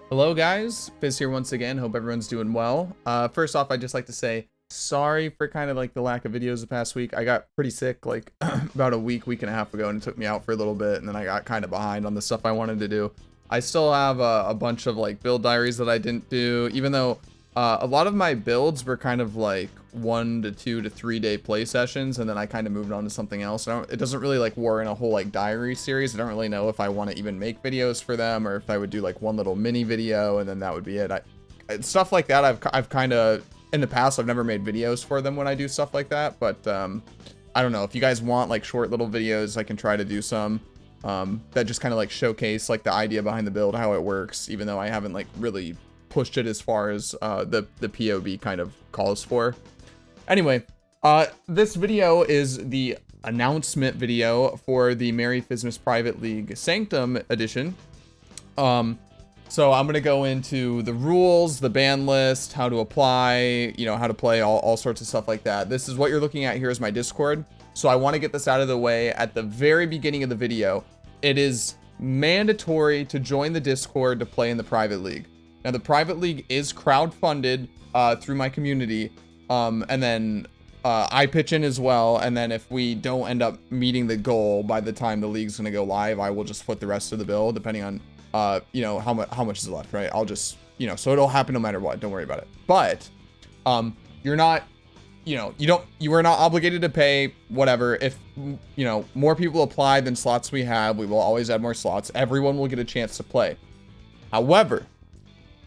Hello guys, Fizz here once again. Hope everyone's doing well. First off, I'd just like to say sorry for kind of like the lack of videos the past week. I got pretty sick like about a week and a half ago, and it took me out for a little bit, and then I got kind of behind on the stuff I wanted to do. I still have a bunch of like build diaries that I didn't do, even though a lot of my builds were kind of like 1 to 2 to 3 day play sessions, and then I kind of moved on to something else. It doesn't really like warrant a whole like diary series. I don't really know if I want to even make videos for them, or if I would do like one little mini video and then that would be it. Stuff like that I've kind of in the past I've never made videos for them when I do stuff like that, but I don't know if you guys want like short little videos. I can try to do some that just kind of like showcase like the idea behind the build, how it works, even though I haven't like really pushed it as far as the POB kind of calls for. Anyway, this video is the announcement video for the Merry Fizmas Private League Sanctum edition. So I'm gonna go into the rules, the ban list, how to apply, you know, how to play, all sorts of stuff like that. This is what you're looking at here is my Discord. So I want to get this out of the way at the very beginning of the video. It is mandatory to join the Discord to play in the private league. Now the private league is crowdfunded through my community, and then I pitch in as well. And then if we don't end up meeting the goal by the time the league's gonna go live, I will just foot the rest of the bill depending on you know how much is left, right? I'll just, you know, so it'll happen no matter what. Don't worry about it. But you're not, you know, you are not obligated to pay whatever. If you know more people apply than slots we have, we will always add more slots. Everyone will get a chance to play. However,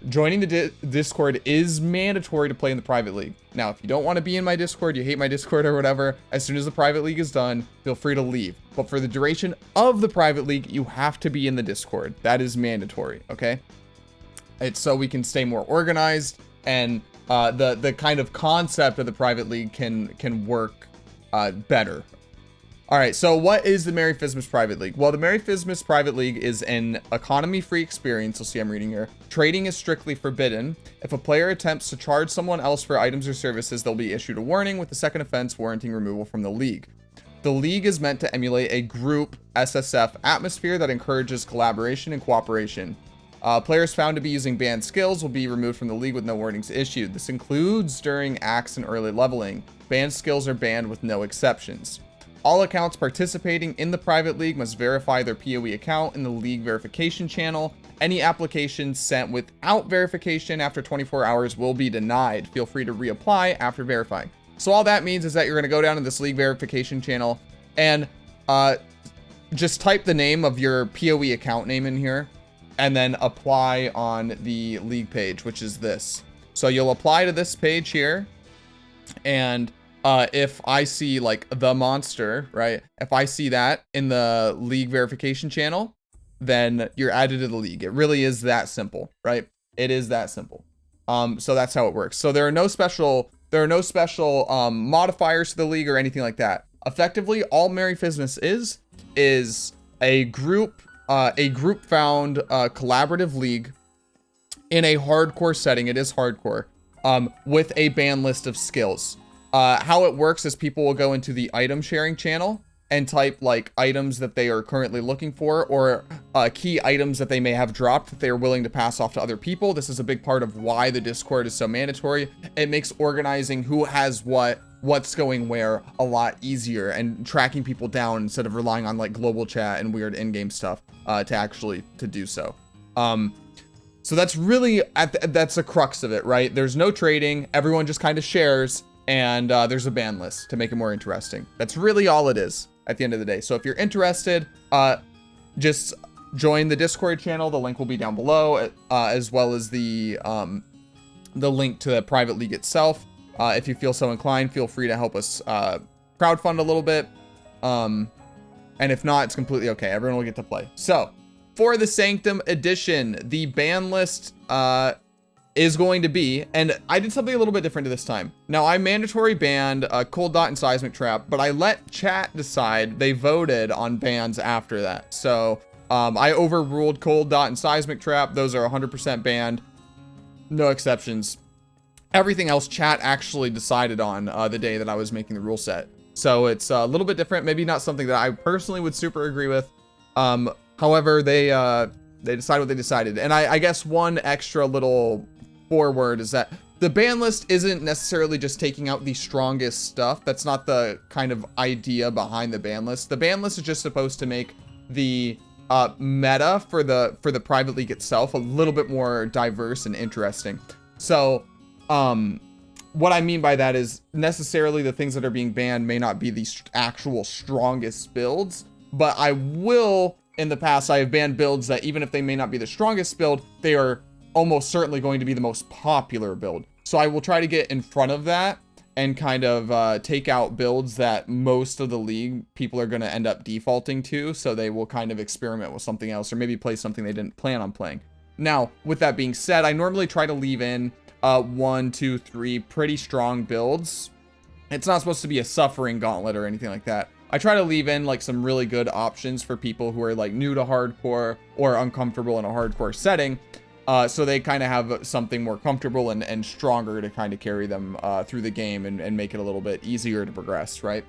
joining the Discord is mandatory to play in the private league. Now, if you don't want to be in my Discord, you hate my Discord or whatever, as soon as the private league is done, feel free to leave. But for the duration of the private league, you have to be in the Discord. That is mandatory, okay? It's so we can stay more organized, and the kind of concept of the private league can work better. All right, so what is the Merry Fizmas Private League? Well, the Merry Fizmas Private League is an economy-free experience. You'll see I'm reading here. Trading is strictly forbidden. If a player attempts to charge someone else for items or services, they'll be issued a warning with the second offense warranting removal from the league. The league is meant to emulate a group SSF atmosphere that encourages collaboration and cooperation. Players found to be using banned skills will be removed from the league with no warnings issued. This includes during acts and early leveling. Banned skills are banned with no exceptions. All accounts participating in the private league must verify their PoE account in the league verification channel. Any applications sent without verification after 24 hours will be denied. Feel free to reapply after verifying. So all that means is that you're going to go down to this league verification channel and just type the name of your PoE account name in here and then apply on the league page, which is this. So you'll apply to this page here, and if I see like the monster, right? If I see that in the league verification channel, then you're added to the league. It really is that simple, right? It is that simple. So that's how it works. So there are no special modifiers to the league or anything like that. Effectively, all Merry Fizmas is a group found collaborative league in a hardcore setting. It is hardcore, with a ban list of skills. How it works is people will go into the item sharing channel and type like items that they are currently looking for, or key items that they may have dropped that they are willing to pass off to other people. This is a big part of why the Discord is so mandatory. It makes organizing who has what's going where a lot easier, and tracking people down instead of relying on like global chat and weird in-game stuff to do so. So that's really that's the crux of it, right? There's no trading. Everyone just kind of shares. And there's a ban list to make it more interesting. That's really all it is at the end of the day. So if you're interested, just join the Discord channel. The link will be down below, as well as the link to the private league itself. If you feel so inclined, feel free to help us crowdfund a little bit. And if not, it's completely okay. Everyone will get to play. So for the Sanctum edition, the ban list is going to be, and I did something a little bit different this time. Now I mandatory banned Cold Dot and Seismic Trap, but I let chat decide. They voted on bans after that. So I overruled Cold Dot and Seismic Trap. Those are 100% banned, no exceptions. Everything else chat actually decided on the day that I was making the rule set. So it's a little bit different, maybe not something that I personally would super agree with. However, they They decided what they decided. And I guess one extra little forward is that the ban list isn't necessarily just taking out the strongest stuff. That's not the kind of idea behind the ban list. The ban list is just supposed to make the meta for the private league itself a little bit more diverse and interesting. So what I mean by that is necessarily the things that are being banned may not be the actual strongest builds, but I will, in the past, I have banned builds that even if they may not be the strongest build, they are almost certainly going to be the most popular build. So I will try to get in front of that and kind of take out builds that most of the league people are going to end up defaulting to. So they will kind of experiment with something else or maybe play something they didn't plan on playing. Now, with that being said, I normally try to leave in 1, 2, 3 pretty strong builds. It's not supposed to be a suffering gauntlet or anything like that. I try to leave in like some really good options for people who are like new to hardcore or uncomfortable in a hardcore setting. So they kind of have something more comfortable and stronger to kind of carry them through the game and make it a little bit easier to progress, right?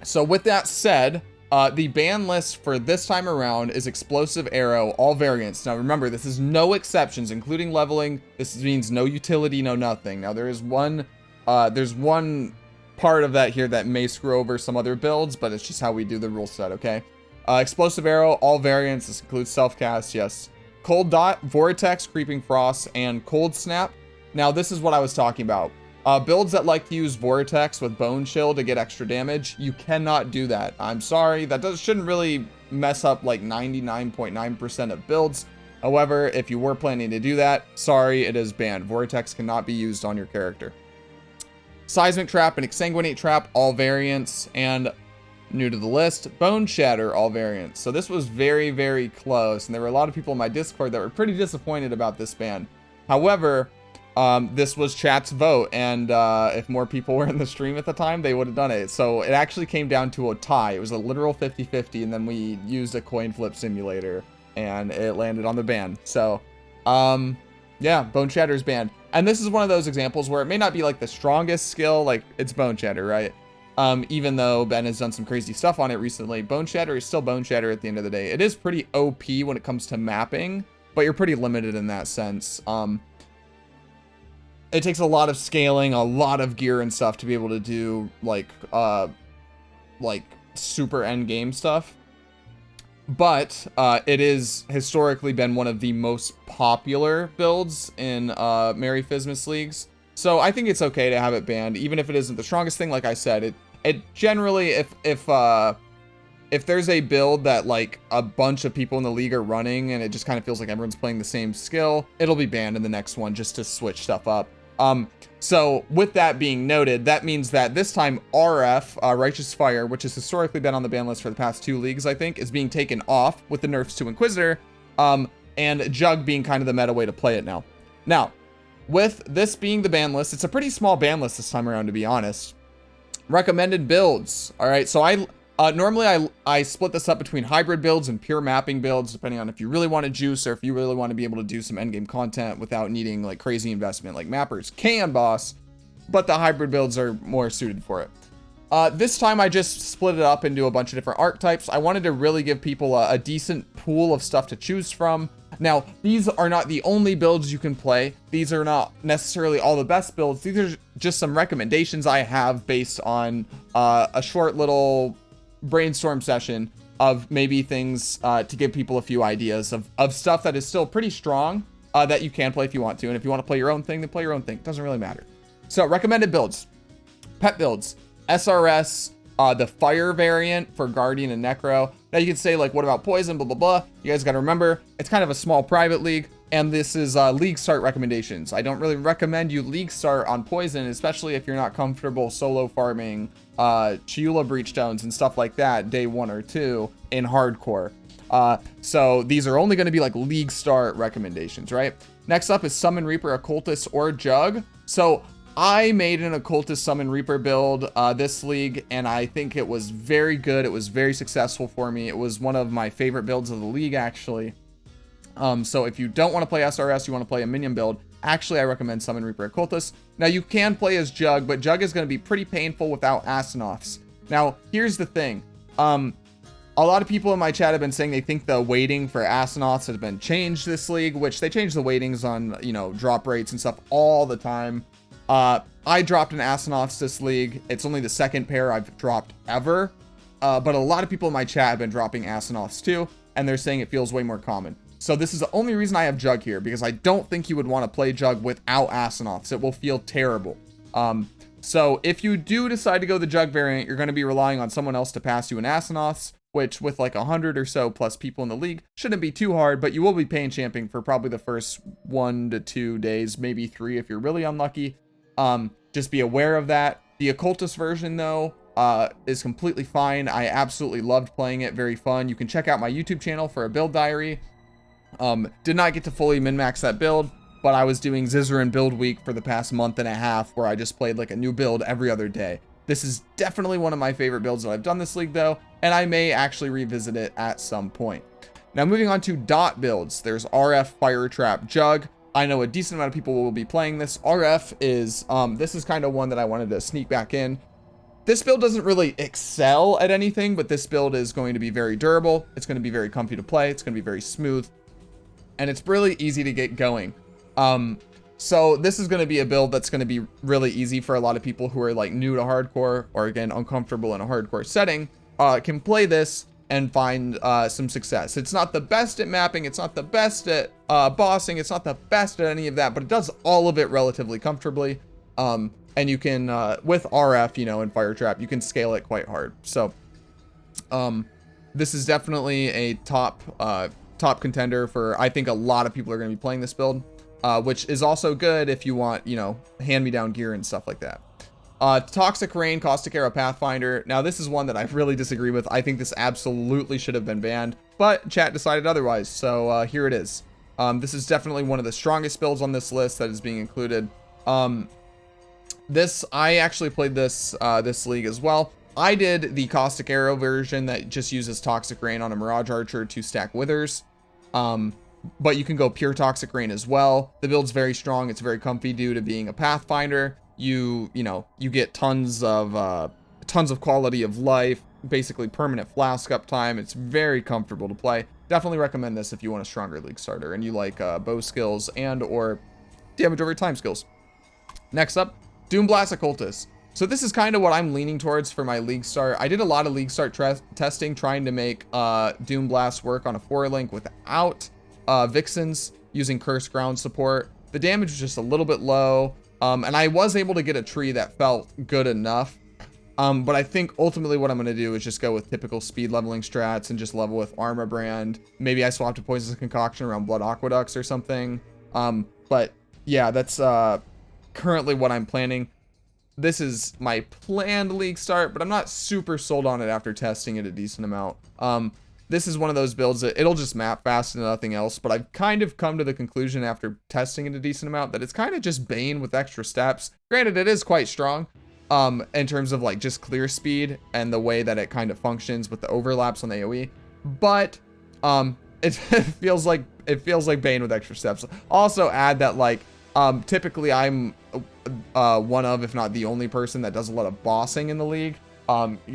So with that said, the ban list for this time around is Explosive Arrow, all variants. Now remember, this is no exceptions, including leveling. This means no utility, no nothing. Now there's one part of that here that may screw over some other builds, but it's just how we do the rule set, okay? Explosive Arrow, all variants. This includes self-cast, yes. Cold Dot, Vortex, Creeping Frost, and Cold Snap. Now, this is what I was talking about. Builds that like to use Vortex with Bone Chill to get extra damage, you cannot do that. I'm sorry, that shouldn't really mess up like 99.9% of builds. However, if you were planning to do that, sorry, it is banned. Vortex cannot be used on your character. Seismic Trap and Exsanguinate Trap, all variants, and new to the list, Bone Shatter, all variants. So this was very, very close, and there were a lot of people in my Discord that were pretty disappointed about this ban. However, this was chat's vote, and if more people were in the stream at the time, they would have done it. So it actually came down to a tie. It was a literal 50-50, and then we used a coin flip simulator, and it landed on the ban. So, yeah, Bone Shatter is banned. And this is one of those examples where it may not be like the strongest skill, like it's Bone Shatter, right? Even though Ben has done some crazy stuff on it recently, Bone Shatter is still Bone Shatter at the end of the day. It is pretty OP when it comes to mapping, but you're pretty limited in that sense. It takes a lot of scaling, a lot of gear and stuff to be able to do like super end game stuff. But it is historically been one of the most popular builds in Merry Fizmas leagues. So I think it's okay to have it banned, even if it isn't the strongest thing. Like I said, it generally, if there's a build that like a bunch of people in the league are running and it just kind of feels like everyone's playing the same skill, it'll be banned in the next one just to switch stuff up. So with that being noted, that means that this time RF, Righteous Fire, which has historically been on the ban list for the past 2 leagues, I think, is being taken off with the nerfs to Inquisitor, and Jug being kind of the meta way to play it now. Now, with this being the ban list, it's a pretty small ban list this time around, to be honest. Recommended builds. All right, so normally I split this up between hybrid builds and pure mapping builds, depending on if you really want to juice or if you really want to be able to do some endgame content without needing like crazy investment like mappers can, boss, but the hybrid builds are more suited for it. This time I just split it up into a bunch of different archetypes. I wanted to really give people a decent pool of stuff to choose from. Now, these are not the only builds you can play. These are not necessarily all the best builds. These are just some recommendations I have based on a short little brainstorm session of maybe things to give people a few ideas of stuff that is still pretty strong that you can play if you want to. And if you want to play your own thing, then play your own thing. It doesn't really matter. So recommended builds, pet builds, SRS, the fire variant for Guardian and Necro. Now you can say like, what about Poison, blah, blah, blah. You guys got to remember, it's kind of a small private league. And this is league start recommendations. I don't really recommend you league start on Poison, especially if you're not comfortable solo farming Chiula Breachstones and stuff like that day 1 or 2 in hardcore. So these are only going to be like league start recommendations, right? Next up is Summon Reaper, Occultist, or Jug. So I made an Occultist Summon Reaper build this league, and I think it was very good. It was very successful for me. It was one of my favorite builds of the league, actually. So if you don't want to play SRS, you want to play a minion build, actually I recommend Summon Reaper Occultist. Now you can play as Jug, but Jug is going to be pretty painful without Asinoffs. Now here's the thing. A lot of people in my chat have been saying they think the weighting for Asinauths has been changed this league, which they change the weightings on, you know, drop rates and stuff all the time. I dropped an Asinauths this league. It's only the second pair I've dropped ever. But a lot of people in my chat have been dropping Asinauths too, and they're saying it feels way more common. So this is the only reason I have Jug here, because I don't think you would want to play Jug without Asinauths. It will feel terrible. So if you do decide to go the Jug variant, you're going to be relying on someone else to pass you an Asinauths, which with like 100 or so plus people in the league shouldn't be too hard, but you will be pain champing for probably the first 1 to 2 days, maybe 3 if you're really unlucky. Just be aware of that. The Occultist version though, is completely fine. I absolutely loved playing it. Very fun. You can check out my YouTube channel for a build diary. Did not get to fully min-max that build, but I was doing Zizaran build week for the past month and a half where I just played like a new build every other day. This is definitely one of my favorite builds that I've done this league though, and I may actually revisit it at some point. Now moving on to dot builds, there's RF, Fire Trap, Jug. I know a decent amount of people will be playing this. RF is, this is kind of one that I wanted to sneak back in. This build doesn't really excel at anything, but this build is going to be very durable. It's going to be very comfy to play. It's going to be very smooth, and it's really easy to get going. So this is going to be a build that's going to be really easy for a lot of people who are like new to hardcore, or again, uncomfortable in a hardcore setting, can play this and find some success. It's not the best at mapping. It's not the best at bossing. It's not the best at any of that, but it does all of it relatively comfortably. And you can, with RF, you know, and Fire Trap, you can scale it quite hard. So this is definitely a top contender for, I think a lot of people are going to be playing this build. Which is also good if you want, you know, hand-me-down gear and stuff like that. Toxic Rain, Caustic Arrow, Pathfinder. Now, this is one that I really disagree with. I think this absolutely should have been banned, but chat decided otherwise, so here it is. This is definitely one of the strongest builds on this list that is being included. I actually played this this league as well. I did the Caustic Arrow version that just uses Toxic Rain on a Mirage Archer to stack Withers. But you can go pure Toxic Rain as well. The build's very strong. It's very comfy due to being a Pathfinder. You know, you get tons of quality of life, basically permanent flask uptime. It's very comfortable to play. Definitely recommend this if you want a stronger league starter and you like bow skills and or damage over time skills. Next up, Doomblast Occultist. So this is kind of what I'm leaning towards for my league start. I did a lot of league start testing trying to make Doomblast work on a 4-link without Vixens, using Cursed Ground support. The damage was just a little bit low, and I was able to get a tree that felt good enough, but I think ultimately what I'm going to do is just go with typical speed leveling strats and just level with Armor Brand. Maybe I swap to Poisonous Concoction around Blood Aqueducts or something, but yeah, that's currently what I'm planning. This is my planned league start, but I'm not super sold on it after testing it a decent amount. This is one of those builds that it'll just map fast and nothing else, but I've kind of come to the conclusion after testing it a decent amount that it's kind of just Bane with extra steps. Granted, it is quite strong in terms of like just clear speed and the way that it kind of functions with the overlaps on the AoE, but it feels like Bane with extra steps. Also add that like typically I'm one of, if not the only person that does a lot of bossing in the league,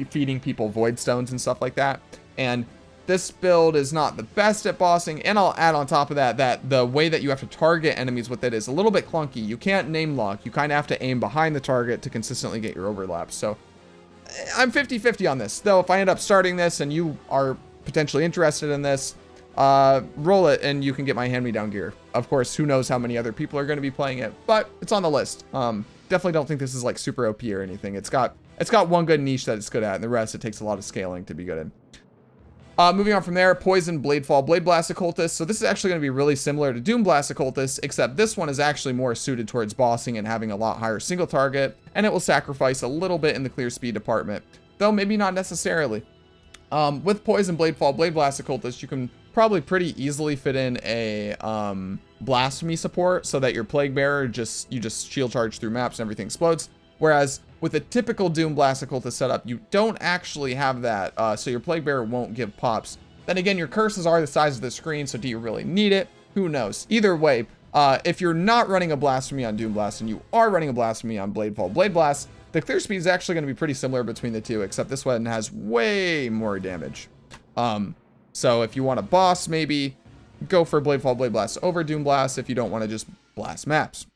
feeding people void stones and stuff like that, and this build is not the best at bossing, and I'll add on top of that that the way that you have to target enemies with it is a little bit clunky. You can't name lock. You kind of have to aim behind the target to consistently get your overlaps. So I'm 50-50 on this. Though if I end up starting this and you are potentially interested in this, roll it and you can get my hand-me-down gear. Of course, who knows how many other people are going to be playing it, but it's on the list. Definitely don't think this is like super OP or anything. It's got one good niche that it's good at, and the rest it takes a lot of scaling to be good in. Moving on from there, Poison, Bladefall, Blade Blast Occultist. So this is actually going to be really similar to Doomblast Occultist, except this one is actually more suited towards bossing and having a lot higher single target, and it will sacrifice a little bit in the clear speed department, though maybe not necessarily. With Poison, Bladefall, Blade Blast Occultist, you can probably pretty easily fit in a Blasphemy support so that your Plague Bearer you just shield charge through maps and everything explodes. Whereas with a typical Doomblast Occultist setup, you don't actually have that, so your Plague Bearer won't give pops. Then again, your curses are the size of the screen, so do you really need it? Who knows? Either way, if you're not running a Blasphemy on Doomblast and you are running a Blasphemy on Bladefall Blade Blast, the clear speed is actually going to be pretty similar between the two, except this one has way more damage. So if you want a boss, maybe go for Bladefall, Blade Blast over Doom Blast if you don't want to just blast maps.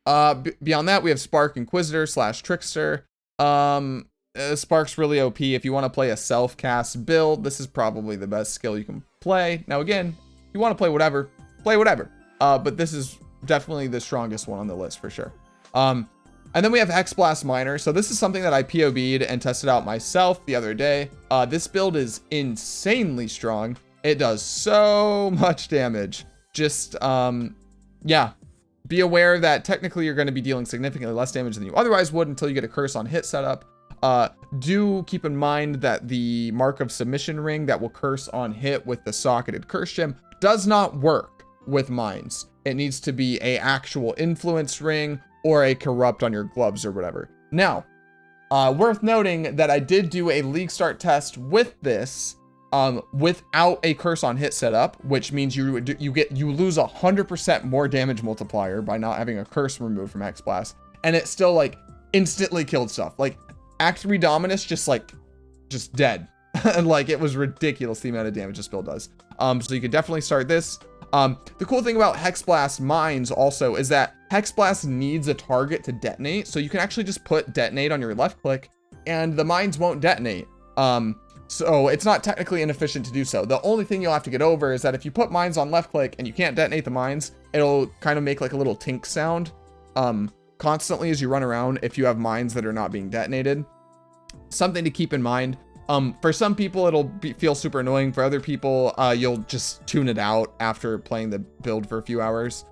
Beyond that, we have Spark Inquisitor / Trickster. Spark's really OP. If you want to play a self-cast build, this is probably the best skill you can play. Now again, if you want to play whatever, play whatever. But this is definitely the strongest one on the list for sure. And then we have Hexblast Miner. So this is something that I POB'd and tested out myself the other day. This build is insanely strong. It does so much damage. Just, yeah. Be aware that technically you're going to be dealing significantly less damage than you otherwise would until you get a curse on hit setup. Do keep in mind that the Mark of Submission ring that will curse on hit with the socketed curse gem does not work with mines. It needs to be a actual influence ring or a corrupt on your gloves or whatever. Now, worth noting that I did do a league start test with this without a curse on hit setup, which means you lose 100% more damage multiplier by not having a curse removed from Hexblast, and it still like instantly killed stuff. Like Act 3 Dominus just dead. And like it was ridiculous the amount of damage this build does. So you could definitely start this. The cool thing about Hexblast mines also is that Hexblast needs a target to detonate, so you can actually just put detonate on your left click and the mines won't detonate. So it's not technically inefficient to do so. The only thing you'll have to get over is that if you put mines on left click and you can't detonate the mines, it'll kind of make like a little tink sound constantly as you run around if you have mines that are not being detonated. Something to keep in mind. For some people, it'll feel super annoying. For other people, you'll just tune it out after playing the build for a few hours.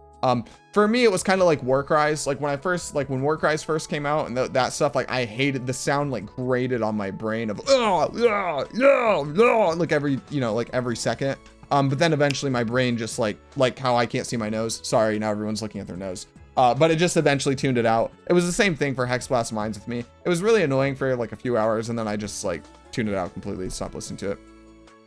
For me, it was kind of like Warcries. Like when Warcries first came out and that stuff, like I hated the sound, like grated on my brain of like every second. But then eventually my brain just like how I can't see my nose. Sorry, now everyone's looking at their nose. But it just eventually tuned it out. It was the same thing for Hexblast Mines with me. It was really annoying for like a few hours, and then I just like tuned it out completely, stopped listening to it.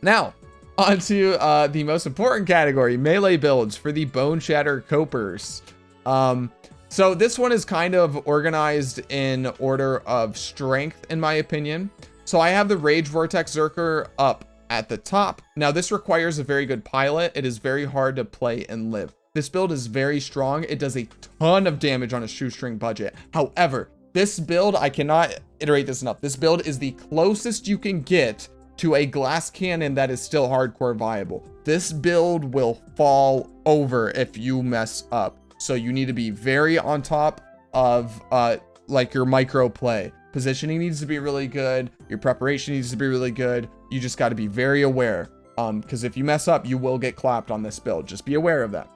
Now, on to the most important category, melee builds for the Bone Shatter Copers. So this one is kind of organized in order of strength, in my opinion. So I have the Rage Vortex Zerker up at the top. Now this requires a very good pilot. It is very hard to play and live. This build is very strong. It does a ton of damage on a shoestring budget. However, this build, I cannot iterate this enough. This build is the closest you can get to a glass cannon that is still hardcore viable. This build will fall over if you mess up. So you need to be very on top of like your micro play. Positioning needs to be really good. Your preparation needs to be really good. You just got to be very aware. Because if you mess up, you will get clapped on this build. Just be aware of that.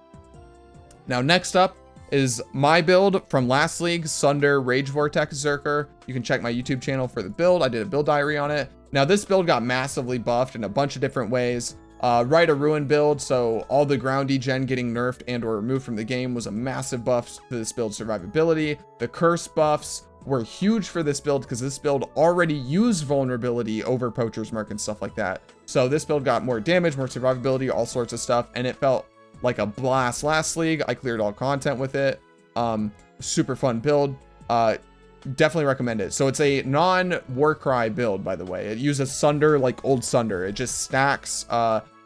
Now, next up is my build from last league, Sunder Rage Vortex Zerker. You can check my YouTube channel for the build. I did a build diary on it. Now, this build got massively buffed in a bunch of different ways. Right, a ruin build, so all the ground degen getting nerfed and or removed from the game was a massive buff to this build's survivability. The curse buffs were huge for this build because this build already used vulnerability over Poacher's Mark and stuff like that. So this build got more damage, more survivability, all sorts of stuff, and it felt like a blast last league. I cleared all content with it. Super fun build. Definitely recommend it. So it's a non-Warcry build, by the way. It uses Sunder like old Sunder. It just stacks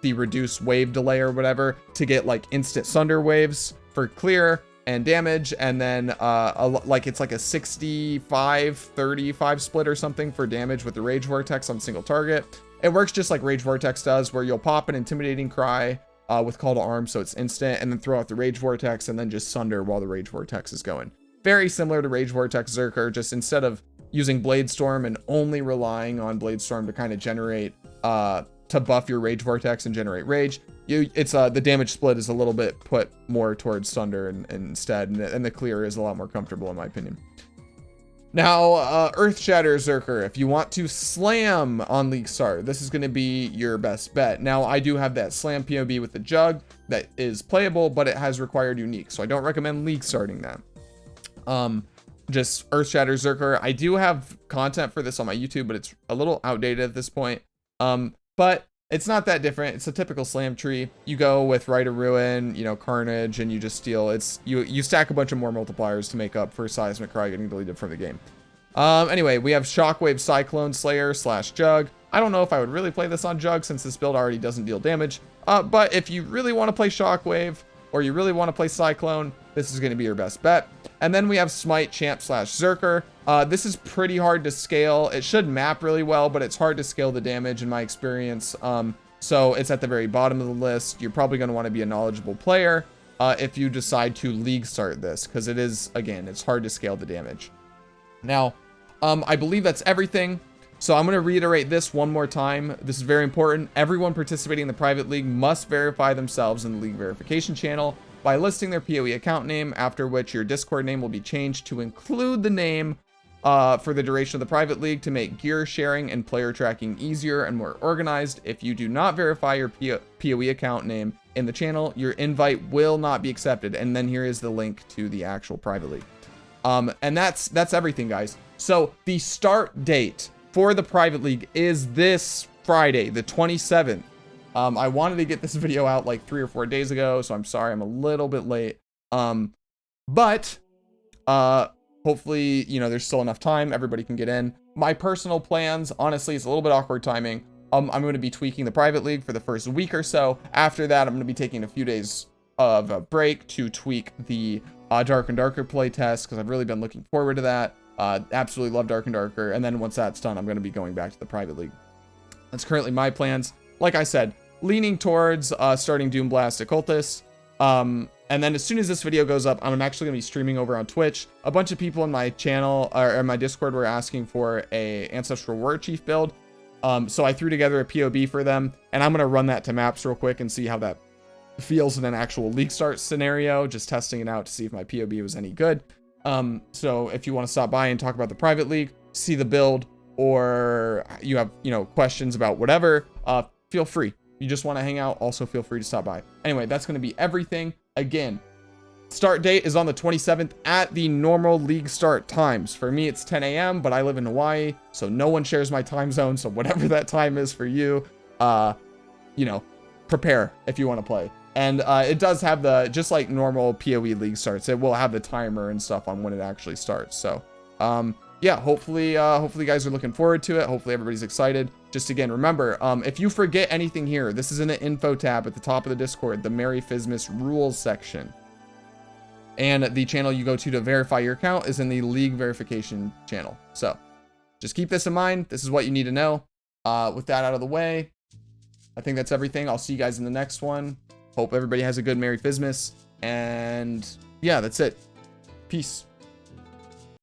the reduced wave delay or whatever to get like instant Sunder waves for clear and damage, and then it's like a 65-35 split or something for damage with the Rage Vortex on single target. It works just like Rage Vortex does, where you'll pop an Intimidating Cry with Call to Arms, so it's instant, and then throw out the Rage Vortex and then just Sunder while the Rage Vortex is going. Very similar to Rage Vortex Zerker, just instead of using Blade Storm and only relying on Blade Storm to kind of generate, to buff your Rage Vortex and generate Rage, the damage split is a little bit put more towards Sunder instead, and the clear is a lot more comfortable in my opinion. Now, Earth Shatter Zerker, if you want to slam on League Start, this is going to be your best bet. Now, I do have that slam POB with the Jug that is playable, but it has required unique, so I don't recommend League Starting that. Just Earth Shatter Zerker. I do have content for this on my YouTube, but it's a little outdated at this point. But it's not that different. It's a typical slam tree. You go with Rite of Ruin, Carnage, and you just steal. You stack a bunch of more multipliers to make up for Seismic Cry getting deleted from the game. Anyway, we have Shockwave Cyclone Slayer / Jug. I don't know if I would really play this on Jug since this build already doesn't deal damage. But if you really want to play Shockwave or you really want to play Cyclone, this is going to be your best bet. And then we have Smite Champ / Zerker. This is pretty hard to scale. It should map really well, but it's hard to scale the damage in my experience. So it's at the very bottom of the list. You're probably going to want to be a knowledgeable player if you decide to league start this, because it is, again, it's hard to scale the damage. Now, I believe that's everything. So I'm going to reiterate this one more time. This is very important. Everyone participating in the private league must verify themselves in the league verification channel by listing their PoE account name, after which your Discord name will be changed to include the name for the duration of the private league to make gear sharing and player tracking easier and more organized. If you do not verify your PoE account name in the channel, your invite will not be accepted. And then here is the link to the actual private league. And that's everything, guys. So the start date for the private league is this Friday, the 27th. I wanted to get this video out like 3 or 4 days ago, so I'm sorry I'm a little bit late. But hopefully, you know, there's still enough time. Everybody can get in. My personal plans, honestly, it's a little bit awkward timing. I'm going to be tweaking the private league for the first week or so. After that, I'm going to be taking a few days of a break to tweak the Dark and Darker playtest, because I've really been looking forward to that. Absolutely love Dark and Darker. And then once that's done, I'm going to be going back to the private league. That's currently my plans. Like I said, leaning towards starting Doom Blast Occultist. And then as soon as this video goes up, I'm actually going to be streaming over on Twitch. A bunch of people in my channel or in my Discord were asking for a Ancestral War Chief build. So I threw together a POB for them, and I'm going to run that to maps real quick and see how that feels in an actual league start scenario, just testing it out to see if my POB was any good. So if you want to stop by and talk about the private league, see the build, or you have, you know, questions about whatever, feel free. You just want to hang out, also feel free to stop by. Anyway, that's going to be everything. Again, start date is on the 27th at the normal league start times. For me, it's 10 a.m., but I live in Hawaii, so no one shares my time zone. So whatever that time is for you, you know, prepare if you want to play. And it does have the, just like normal PoE league starts, it will have the timer and stuff on when it actually starts. So yeah, hopefully you guys are looking forward to it. Hopefully everybody's excited. Just again, remember, if you forget anything here, this is in the info tab at the top of the Discord, the Merry Fizmas rules section. And the channel you go to verify your account is in the league verification channel. So just keep this in mind. This is what you need to know. With that out of the way, I think that's everything. I'll see you guys in the next one. Hope everybody has a good Merry Fizmas. And yeah, that's it. Peace.